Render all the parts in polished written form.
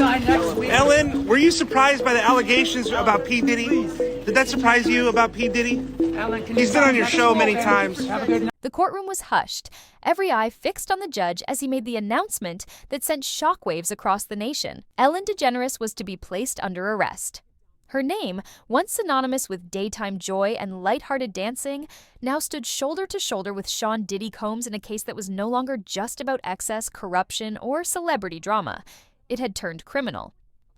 Ellen, were you surprised by the allegations about P. Diddy? Did that surprise you about P. Diddy? He's been on your show many times. The courtroom was hushed, every eye fixed on the judge as he made the announcement that sent shockwaves across the nation. Ellen DeGeneres was to be placed under arrest. Her name, once synonymous with daytime joy and lighthearted dancing, now stood shoulder to shoulder with Sean Diddy Combs in a case that was no longer just about excess, corruption, or celebrity drama. It had turned criminal.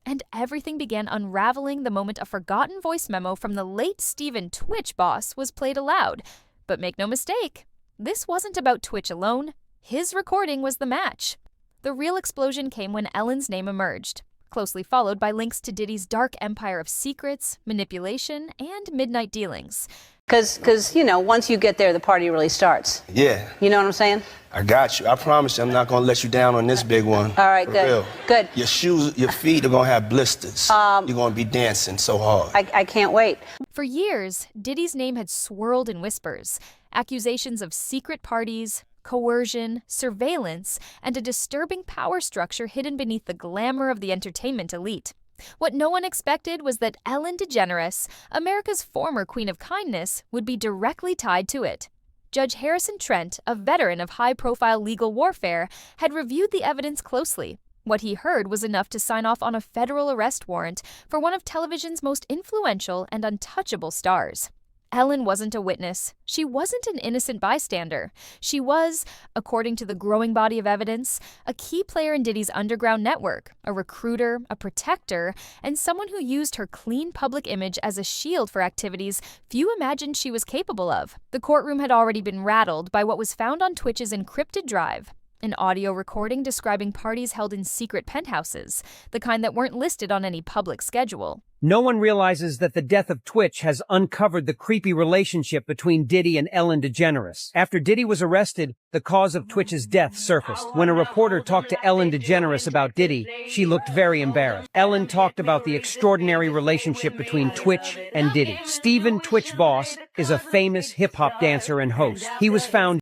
And everything began unraveling the moment a forgotten voice memo from the late Stephen Twitch boss was played aloud. But make no mistake, this wasn't about Twitch alone. His recording was the match. The real explosion came when Ellen's name emerged, closely followed by links to Diddy's dark empire of secrets, manipulation, and midnight dealings. Because, once you get there, the party really starts. Yeah. You know what I'm saying? I got you. I promise you I'm not going to let you down on this big one. All right, For good. real. Good. Your shoes, your feet are going to have blisters. You're going to be dancing so hard. I can't wait. For years, Diddy's name had swirled in whispers. Accusations of secret parties, coercion, surveillance, and a disturbing power structure hidden beneath the glamour of the entertainment elite. What no one expected was that Ellen DeGeneres, America's former queen of kindness, would be directly tied to it. Judge Harrison Trent, a veteran of high-profile legal warfare, had reviewed the evidence closely. What he heard was enough to sign off on a federal arrest warrant for one of television's most influential and untouchable stars. Ellen wasn't a witness. She wasn't an innocent bystander. She was, according to the growing body of evidence, a key player in Diddy's underground network, a recruiter, a protector, and someone who used her clean public image as a shield for activities few imagined she was capable of. The courtroom had already been rattled by what was found on Twitch's encrypted drive, an audio recording describing parties held in secret penthouses, the kind that weren't listed on any public schedule. No one realizes that the death of Twitch has uncovered the creepy relationship between Diddy and Ellen DeGeneres. After Diddy was arrested, the cause of Twitch's death surfaced. When a reporter talked to Ellen DeGeneres about Diddy, she looked very embarrassed. Ellen talked about the extraordinary relationship between Twitch and Diddy. Stephen Twitch Boss is a famous hip-hop dancer and host. He was found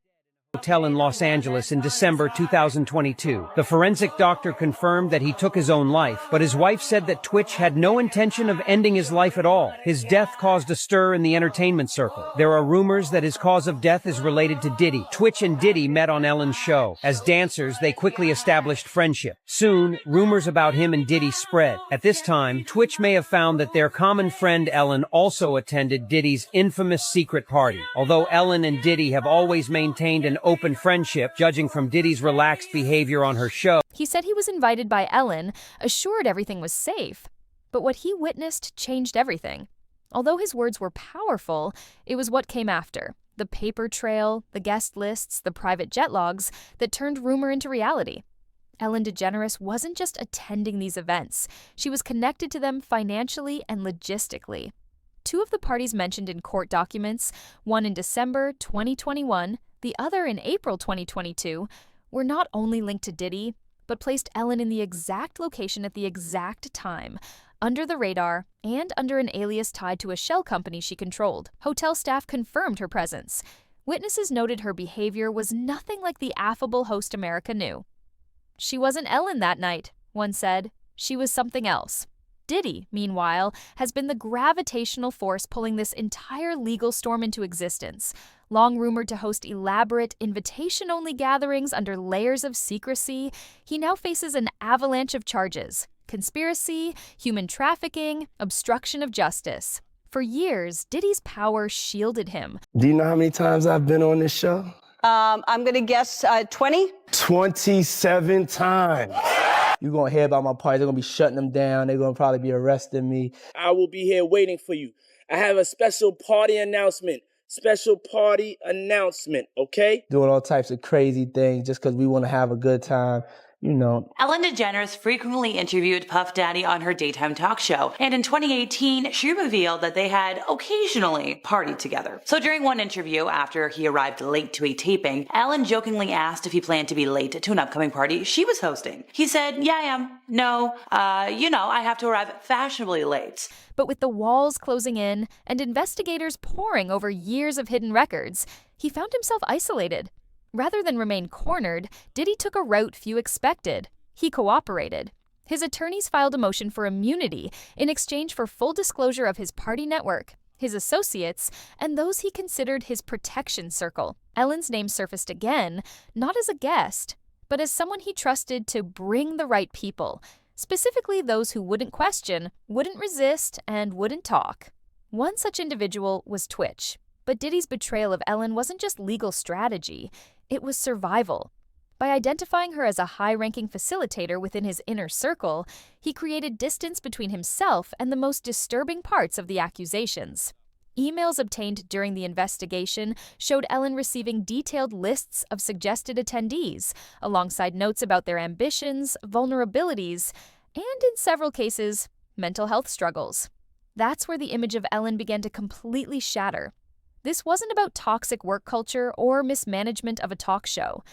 hotel in Los Angeles in December 2022. The forensic doctor confirmed that he took his own life, but his wife said that Twitch had no intention of ending his life at all. His death caused a stir in the entertainment circle. There are rumors that his cause of death is related to Diddy. Twitch and Diddy met on Ellen's show. As dancers, they quickly established friendship. Soon, rumors about him and Diddy spread. At this time, Twitch may have found that their common friend Ellen also attended Diddy's infamous secret party. Although Ellen and Diddy have always maintained an open friendship, judging from Diddy's relaxed behavior on her show. He said he was invited by Ellen, assured everything was safe. But what he witnessed changed everything. Although his words were powerful, it was what came after. The paper trail, the guest lists, the private jet logs that turned rumor into reality. Ellen DeGeneres wasn't just attending these events. She was connected to them financially and logistically. Two of the parties mentioned in court documents, one in December 2021, the other in April 2022, were not only linked to Diddy, but placed Ellen in the exact location at the exact time, under the radar and under an alias tied to a shell company she controlled. Hotel staff confirmed her presence. Witnesses noted her behavior was nothing like the affable host America knew. She wasn't Ellen that night, one said. She was something else. Diddy, meanwhile, has been the gravitational force pulling this entire legal storm into existence. Long rumored to host elaborate, invitation-only gatherings under layers of secrecy, he now faces an avalanche of charges: conspiracy, human trafficking, obstruction of justice. For years, Diddy's power shielded him. Do you know how many times I've been on this show? I'm going to guess 20? 27 times. You're going to hear about my party. They're going to be shutting them down. They're going to probably be arresting me. I will be here waiting for you. I have a special party announcement. Okay? Doing all types of crazy things just because we want to have a good time. Ellen DeGeneres frequently interviewed Puff Daddy on her daytime talk show, and in 2018, she revealed that they had occasionally partied together. So during one interview, after he arrived late to a taping, Ellen jokingly asked if he planned to be late to an upcoming party she was hosting. He said, "Yeah, I am. No, I have to arrive fashionably late." But with the walls closing in and investigators poring over years of hidden records, he found himself isolated. Rather than remain cornered, Diddy took a route few expected. He cooperated. His attorneys filed a motion for immunity in exchange for full disclosure of his party network, his associates, and those he considered his protection circle. Ellen's name surfaced again, not as a guest, but as someone he trusted to bring the right people, specifically those who wouldn't question, wouldn't resist, and wouldn't talk. One such individual was Twitch. But Diddy's betrayal of Ellen wasn't just legal strategy, it was survival. By identifying her as a high-ranking facilitator within his inner circle, he created distance between himself and the most disturbing parts of the accusations. Emails obtained during the investigation showed Ellen receiving detailed lists of suggested attendees, alongside notes about their ambitions, vulnerabilities, and, in several cases, mental health struggles. That's where the image of Ellen began to completely shatter. This wasn't about toxic work culture or mismanagement of a talk show.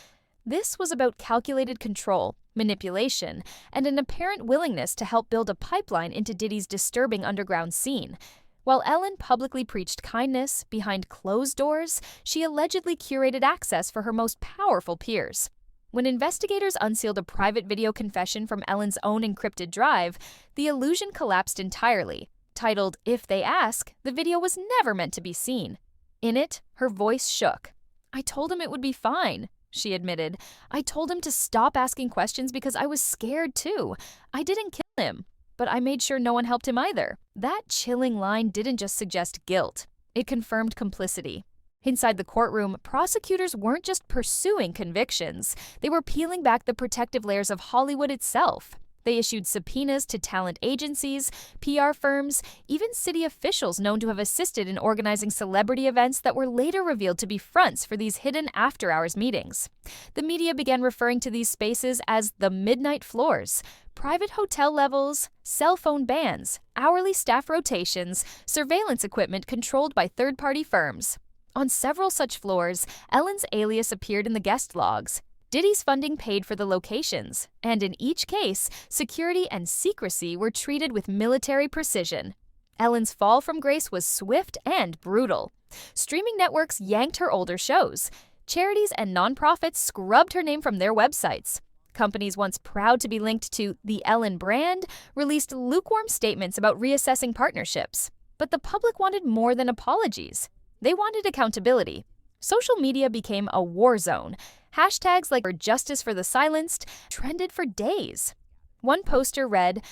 This was about calculated control, manipulation, and an apparent willingness to help build a pipeline into Diddy's disturbing underground scene. While Ellen publicly preached kindness, behind closed doors, she allegedly curated access for her most powerful peers. When investigators unsealed a private video confession from Ellen's own encrypted drive, the illusion collapsed entirely. Titled, "If They Ask," the video was never meant to be seen. In it, her voice shook. "I told him it would be fine," she admitted. "I told him to stop asking questions because I was scared too. I didn't kill him, but I made sure no one helped him either." That chilling line didn't just suggest guilt. It confirmed complicity. Inside the courtroom, prosecutors weren't just pursuing convictions. They were peeling back the protective layers of Hollywood itself. They issued subpoenas to talent agencies, PR firms, even city officials known to have assisted in organizing celebrity events that were later revealed to be fronts for these hidden after-hours meetings. The media began referring to these spaces as the midnight floors, private hotel levels, cell phone bans, hourly staff rotations, surveillance equipment controlled by third-party firms. On several such floors, Ellen's alias appeared in the guest logs. Diddy's funding paid for the locations, and in each case, security and secrecy were treated with military precision. Ellen's fall from grace was swift and brutal. Streaming networks yanked her older shows. Charities and nonprofits scrubbed her name from their websites. Companies once proud to be linked to the Ellen brand released lukewarm statements about reassessing partnerships. But the public wanted more than apologies. They wanted accountability. Social media became a war zone. Hashtags like "Justice for the Silenced" trended for days. One poster read,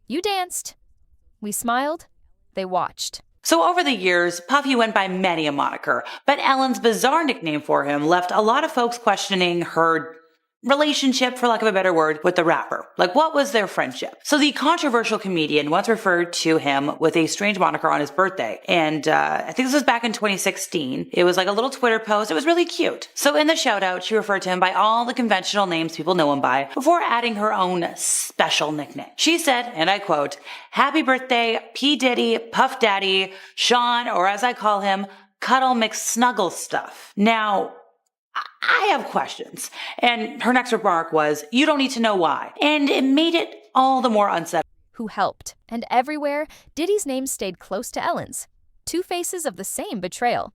"You danced. We smiled. They watched." So over the years, Puffy went by many a moniker, but Ellen's bizarre nickname for him left a lot of folks questioning her relationship, for lack of a better word, with the rapper. Like, what was their friendship? So the controversial comedian once referred to him with a strange moniker on his birthday. And I think this was back in 2016. It was like a little Twitter post. It was really cute. So in the shout out, she referred to him by all the conventional names people know him by before adding her own special nickname. She said, and I quote, "Happy birthday, P. Diddy, Puff Daddy, Sean, or as I call him, Cuddle McSnuggle Stuff." Now, I have questions. And her next remark was, "You don't need to know why." And it made it all the more unsettling. Who helped? And everywhere, Diddy's name stayed close to Ellen's. Two faces of the same betrayal.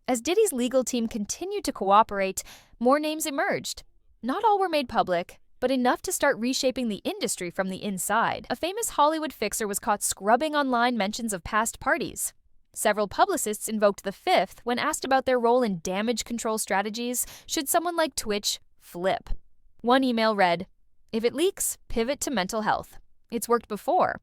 As Diddy's legal team continued to cooperate, more names emerged. Not all were made public, but enough to start reshaping the industry from the inside. A famous Hollywood fixer was caught scrubbing online mentions of past parties. Several publicists invoked the fifth when asked about their role in damage control strategies should someone like Twitch flip. One email read, "If it leaks, pivot to mental health. It's worked before."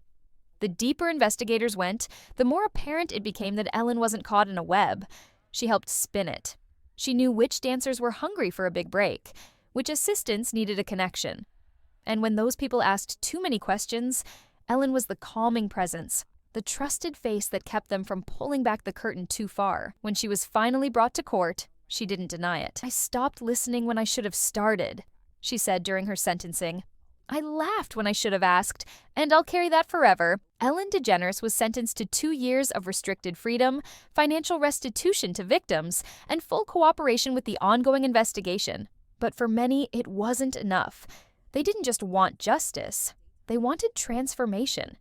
The deeper investigators went, the more apparent it became that Ellen wasn't caught in a web. She helped spin it. She knew which dancers were hungry for a big break, which assistants needed a connection. And when those people asked too many questions, Ellen was the calming presence, the trusted face that kept them from pulling back the curtain too far. When she was finally brought to court, she didn't deny it. "I stopped listening when I should have started," she said during her sentencing. "I laughed when I should have asked, and I'll carry that forever." Ellen DeGeneres was sentenced to 2 years of restricted freedom, financial restitution to victims, and full cooperation with the ongoing investigation. But for many, it wasn't enough. They didn't just want justice. They wanted transformation.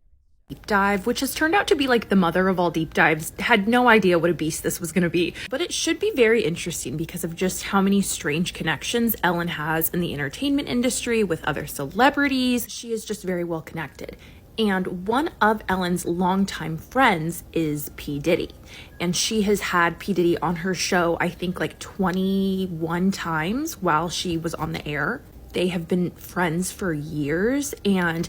deep dive, which has turned out to be like the mother of all deep dives. Had no idea what a beast this was going to be, but it should be very interesting because of just how many strange connections Ellen has in the entertainment industry with other celebrities. She is just very well connected. And one of Ellen's longtime friends is P. Diddy. And she has had P. Diddy on her show, I think like 21 times while she was on the air. They have been friends for years. And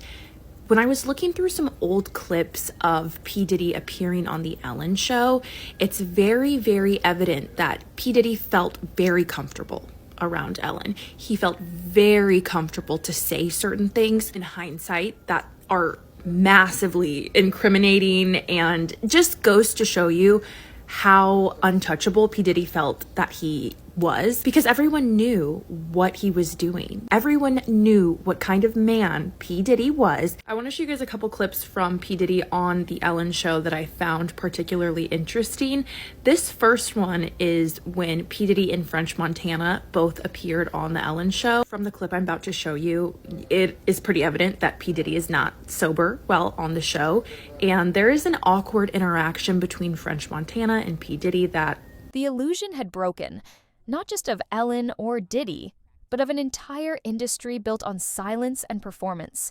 when I was looking through some old clips of P. Diddy appearing on the Ellen show, it's very, very evident that P. Diddy felt very comfortable around Ellen. He felt very comfortable to say certain things in hindsight that are massively incriminating, and just goes to show you how untouchable P. Diddy felt that he was, because everyone knew what he was doing. Everyone knew what kind of man P. Diddy was. I want to show you guys a couple clips from P. Diddy on the Ellen show that I found particularly interesting. This first one is when P. Diddy and French Montana both appeared on the Ellen show. From the clip I'm about to show you, it is pretty evident that P. Diddy is not sober while on the show, and there is an awkward interaction between French Montana and P. Diddy that The illusion had broken, not just of Ellen or Diddy, but of an entire industry built on silence and performance.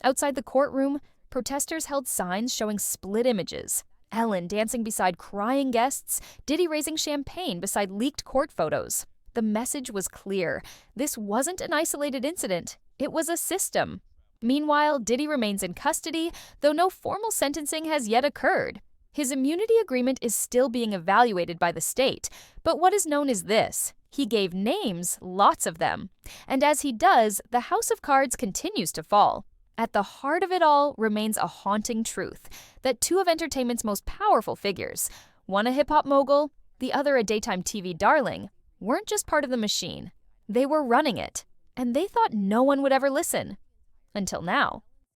Outside the courtroom, protesters held signs showing split images. Ellen dancing beside crying guests, Diddy raising champagne beside leaked court photos. The message was clear. This wasn't an isolated incident. It was a system. Meanwhile, Diddy remains in custody, though no formal sentencing has yet occurred. His immunity agreement is still being evaluated by the state, but what is known is this: he gave names, lots of them. And as he does, the house of cards continues to fall. At the heart of it all remains a haunting truth, that two of entertainment's most powerful figures, one a hip-hop mogul, the other a daytime TV darling, weren't just part of the machine. They were running it, and they thought no one would ever listen. Until now.